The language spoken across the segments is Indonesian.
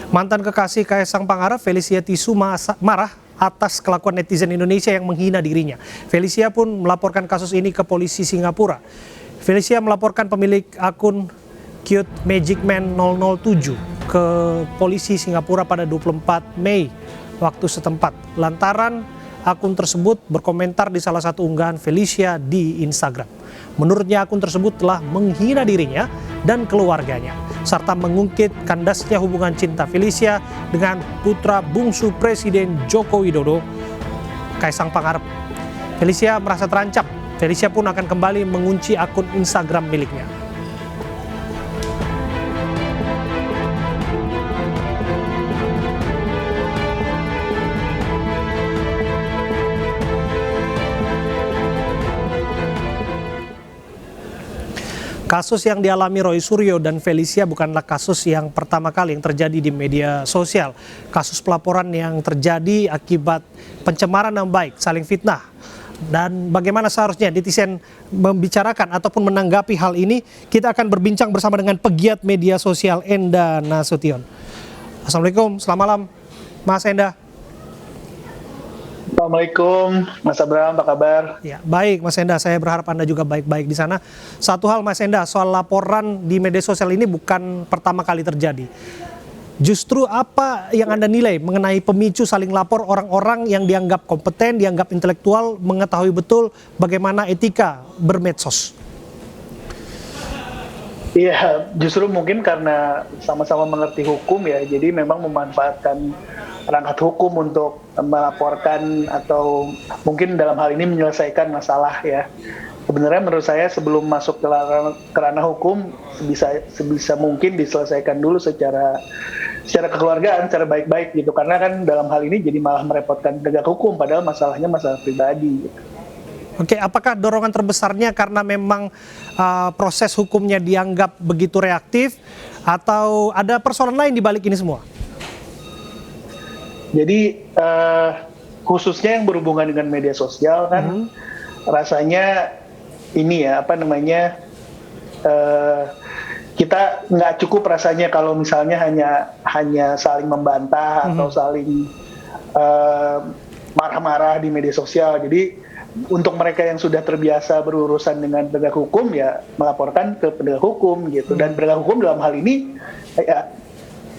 Mantan kekasih Kaisang Pangarep, Felicia Tisu marah atas kelakuan netizen Indonesia yang menghina dirinya. Felicia pun melaporkan kasus ini ke polisi Singapura. Felicia melaporkan pemilik akun Cute Magic Man 007 ke polisi Singapura pada 24 Mei waktu setempat. Lantaran akun tersebut berkomentar di salah satu unggahan Felicia di Instagram. Menurutnya akun tersebut telah menghina dirinya dan keluarganya, serta mengungkit kandasnya hubungan cinta Felicia dengan putra bungsu Presiden Joko Widodo, Kaisang Pangarep. Felicia merasa terancam. Felicia pun akan kembali mengunci akun Instagram miliknya. Kasus yang dialami Roy Suryo dan Felicia bukanlah kasus yang pertama kali yang terjadi di media sosial. Kasus pelaporan yang terjadi akibat pencemaran nama baik, saling fitnah. Dan bagaimana seharusnya netizen membicarakan ataupun menanggapi hal ini, kita akan berbincang bersama dengan pegiat media sosial Enda Nasution. Assalamualaikum, selamat malam Mas Enda. Assalamualaikum, Mas Abraham, apa kabar? Ya, baik Mas Enda, saya berharap Anda juga baik-baik di sana. Satu hal Mas Enda, soal laporan di media sosial ini bukan pertama kali terjadi. Justru apa yang Anda nilai mengenai pemicu saling lapor orang-orang yang dianggap kompeten, dianggap intelektual, mengetahui betul bagaimana etika bermedsos? Iya, justru mungkin karena sama-sama mengerti hukum ya, jadi memang memanfaatkan perangkat hukum untuk melaporkan atau mungkin dalam hal ini menyelesaikan masalah ya. Sebenarnya menurut saya sebelum masuk ke ranah hukum sebisa mungkin diselesaikan dulu secara kekeluargaan, secara baik-baik gitu. Karena kan dalam hal ini jadi malah merepotkan penegak hukum padahal masalahnya masalah pribadi gitu. Oke, apakah dorongan terbesarnya karena memang proses hukumnya dianggap begitu reaktif atau ada persoalan lain di balik ini semua? Jadi khususnya yang berhubungan dengan media sosial kan rasanya ini ya kita nggak cukup rasanya kalau misalnya hanya saling membantah atau saling marah-marah di media sosial. Jadi untuk mereka yang sudah terbiasa berurusan dengan penegak hukum ya melaporkan ke penegak hukum gitu, dan penegak hukum dalam hal ini ya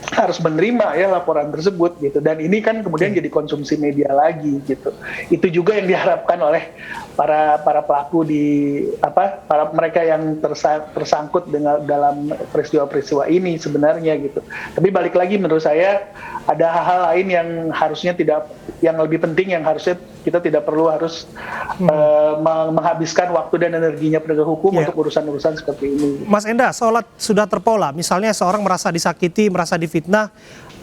harus menerima ya laporan tersebut gitu, dan ini kan kemudian jadi konsumsi media lagi gitu. Itu juga yang diharapkan oleh para pelaku para mereka yang tersangkut dengan dalam peristiwa-peristiwa ini sebenarnya gitu. Tapi balik lagi menurut saya ada hal-hal lain yang lebih penting yang harusnya kita tidak perlu harus menghabiskan waktu dan energinya penegak hukum untuk urusan-urusan seperti ini. Mas Enda, sholat sudah terpola, misalnya seorang merasa disakiti, merasa difitnah,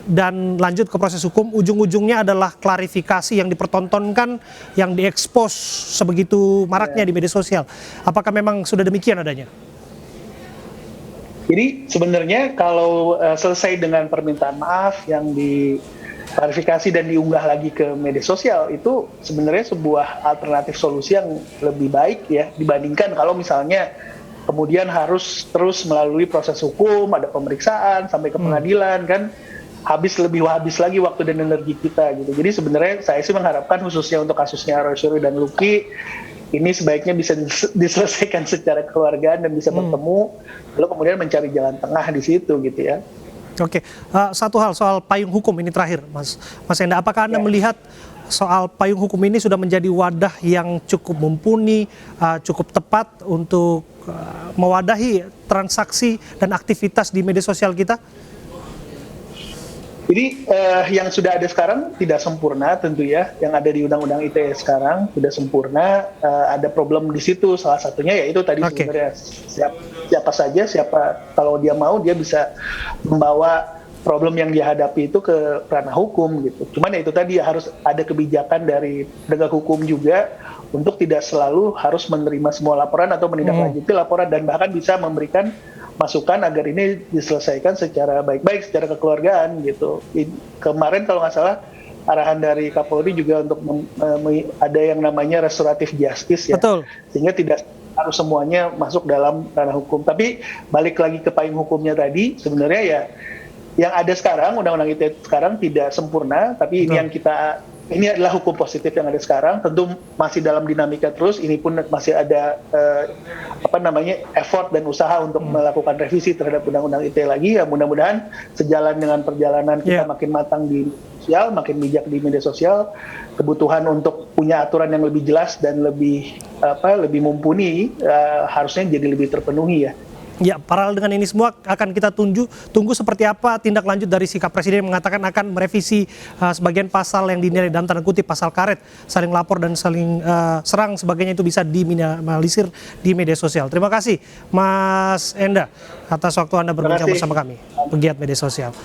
dan lanjut ke proses hukum, ujung-ujungnya adalah klarifikasi yang dipertontonkan, yang diekspos sebegitu maraknya di media sosial. Apakah memang sudah demikian adanya? Jadi sebenarnya kalau selesai dengan permintaan maaf yang diklarifikasi dan diunggah lagi ke media sosial, itu sebenarnya sebuah alternatif solusi yang lebih baik ya dibandingkan kalau misalnya kemudian harus terus melalui proses hukum, ada pemeriksaan sampai ke pengadilan kan. Habis lagi waktu dan energi kita gitu. Jadi sebenarnya saya sih mengharapkan khususnya untuk kasusnya Roy Suryo dan Lucky ini sebaiknya bisa diselesaikan secara kekeluargaan dan bisa bertemu, lalu kemudian mencari jalan tengah di situ gitu ya. Oke, satu hal soal payung hukum ini terakhir, Mas Enda, apakah Anda melihat soal payung hukum ini sudah menjadi wadah yang cukup mumpuni, cukup tepat untuk mewadahi transaksi dan aktivitas di media sosial kita? Jadi yang sudah ada sekarang tidak sempurna tentu ya, yang ada di Undang-Undang ITE sekarang tidak sempurna, ada problem di situ, salah satunya yaitu tadi sebenarnya siapa kalau dia mau dia bisa membawa problem yang dihadapi itu ke ranah hukum gitu. Cuman ya itu tadi harus ada kebijakan dari penegak hukum juga untuk tidak selalu harus menerima semua laporan atau menindaklanjuti laporan, dan bahkan bisa memberikan masukan agar ini diselesaikan secara baik-baik, secara kekeluargaan gitu. Kemarin kalau nggak salah arahan dari Kapolri juga untuk ada yang namanya restoratif justice ya. Betul. Sehingga tidak harus semuanya masuk dalam ranah hukum. Tapi balik lagi ke payung hukumnya tadi, sebenarnya ya yang ada sekarang, undang-undang ITE sekarang tidak sempurna, tapi ini Betul. yang ini adalah hukum positif yang ada sekarang. Tentu masih dalam dinamika terus. Ini pun masih ada effort dan usaha untuk melakukan revisi terhadap undang-undang ITE lagi. Ya, mudah-mudahan sejalan dengan perjalanan kita makin matang di sosial, makin bijak di media sosial, kebutuhan untuk punya aturan yang lebih jelas dan lebih mumpuni harusnya jadi lebih terpenuhi ya. Ya, paralel dengan ini semua akan kita tunggu seperti apa tindak lanjut dari sikap Presiden yang mengatakan akan merevisi sebagian pasal yang dinilai dalam tanda kutip pasal karet, saling lapor dan saling serang sebagainya itu bisa diminimalisir di media sosial. Terima kasih Mas Enda atas waktu Anda berbincang bersama kami, pegiat media sosial.